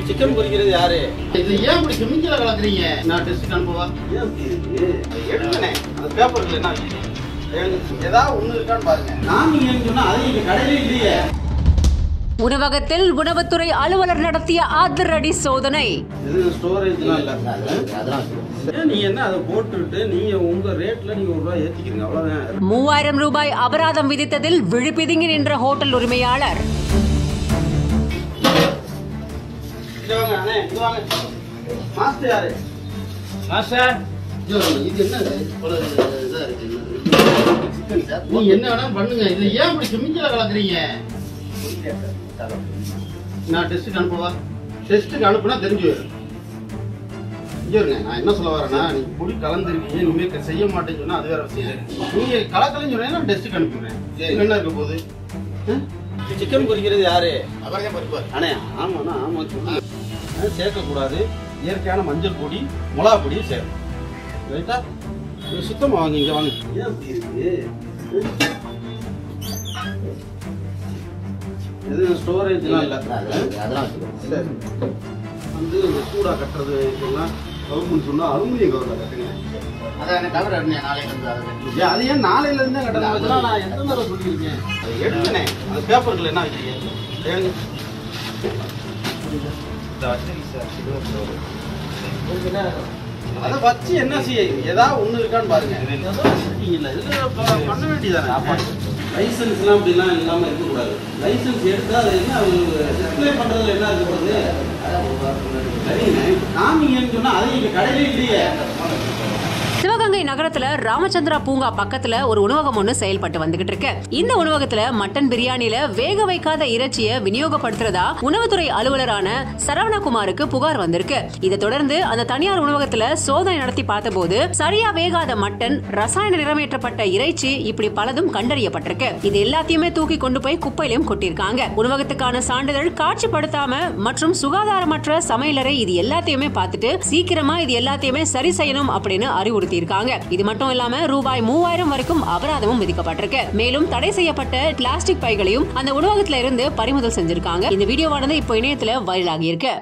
Chicken பொரிக்கிறது யாரு? இது ஏன் இப்படி கெமிக்கலா கலக்குறீங்க? நான் டெஸ்ட் அனுப்பவா? ஏன் எடுங்கண்ணே, அந்த பேப்பருக்கு என்ன ஏதாவது ஒண்ணு இருக்கான்னு பாருங்க. நான் நீங்க சொன்னா அது இங்க கடையில இல்லையே. உணவகத்தில் உணவுத்துறை அலுவலர் நடத்திய அதிரடி சோதனை. ஸ்டோரேஜ்லாம் இல்ல. நீங்க என்ன அதை போட்டுட்டு நீங்க உங்க ரேட்ல நீங்க ரூபாய் ஏத்திக்கிறீங்க, அவ்வளவுதான். 3000 ரூபாய் அபராதம் விதித்ததில் விழிபிதுங்கி நின்ற ஹோட்டல் உரிமையாளர். மாஸ்டர் யாரு? மாஸ்டர் இது என்ன ஒரு இதா இருக்கு. நீ என்ன வேணா பண்ணுங்க. இது ஏன் இப்படி கெமிக்கலா கலக்குறீங்க? நான் டெஸ்ட்டுக்கு அனுப்பவா? டெஸ்ட்டுக்கு அனுப்புனா தெரிஞ்சு போயிடும். நான் என்ன சொல்ல வரேன்னா, நீங்க பொடி கலந்துருக்கீங்க, இனிமே செய்ய மாட்டேன்னு சொன்னா அது வேற விஷயம். நீங்க கலக்கலன்னு சொன்னா நான் டெஸ்ட்டுக்கு அனுப்பிடுறேன். என்ன இருக்க போகுது? சிக்கன் பொரிக்கிறது யாரு? அவரே பொரிப்பார். அண்ணே ஆமாண்ணா, ஆமா சொல்லி சேர்க்கக்கூடாது. இயற்கையான மஞ்சள் பொடி, மிளகா பொடி சேர்க்கணும். ரைட்டா? சுத்தமாக வாங்க, இங்கே வாங்க. ஏன் அப்படி இருக்கு? எதுவும் ஸ்டோரேஜ்லாம் இல்லை. அதெல்லாம் சரி. வந்து இந்த சூடாக கட்டுறது இதெல்லாம் கவர்மெண்ட் சொன்னால் அலுமினியம் கவரில் கட்டுங்க. அதான் கவர் நாளைக்கு வந்து அது ஏன் நாளையிலேருந்தே கட்டணும்? அதெல்லாம் நான் எத்தனை தடவை சொல்லியிருக்கேன். அதை எடுத்துனே அந்த பேப்பருக்குள்ள என்ன வைக்கிறீங்க? ஏங்க அதை வச்சு என்ன செய்ய ஏதாவது ஒண்ணு இருக்கான்னு பாருங்க. பண்ண வேண்டியதானே. லைசன்ஸ்லாம் அப்படிலாம் இல்லாம இருக்கக்கூடாது. லைசன்ஸ் எடுத்தா அது என்ன டிஸ்பிளே பண்றதுல என்ன இருக்க போகுது? காமிங்கன்னு சொன்னா அது இங்க கடையிலே இல்லையே. சிவகங்கை நகரத்துல ராமச்சந்திரா பூங்கா பக்கத்துல ஒரு உணவகம் ஒண்ணு செயல்பட்டு வந்துகிட்டு இருக்கு. இந்த உணவகத்துல மட்டன் பிரியாணில வேக வைக்காத இறைச்சிய விநியோகப்படுத்துறதா உணவுத்துறை அலுவலரான சரவணகுமாருக்கு புகார் வந்திருக்கு. இதை தொடர்ந்து அந்த தனியார் உணவகத்துல சோதனை நடத்தி பார்த்தபோது சரியா வேகாத மட்டன், ரசாயன நிறமேற்றப்பட்ட இறைச்சி இப்படி பலதும் கண்டறியப்பட்டிருக்கு. இது எல்லாத்தையுமே தூக்கி கொண்டு போய் குப்பையிலும் கொட்டிருக்காங்க. உணவகத்துக்கான சான்றிதழ் காட்சிப்படுத்தாம மற்றும் சுகாதாரமற்ற சமையலறை இது எல்லாத்தையுமே பார்த்துட்டு சீக்கிரமா இது எல்லாத்தையுமே சரி செய்யணும் அப்படின்னு அறிவுறுத்தி இருக்காங்க. இது மட்டும் இல்லாம ரூபாய் 3000 வரைக்கும் அபராதமும் விதிக்கப்பட்டிருக்கு. மேலும் தடை செய்யப்பட்ட பிளாஸ்டிக் பைகளையும் அந்த உணவகத்துல இருந்து பறிமுதல் செஞ்சிருக்காங்க. இந்த வீடியோவானது இப்போ இணையத்துல வைரல் ஆகி இருக்கு.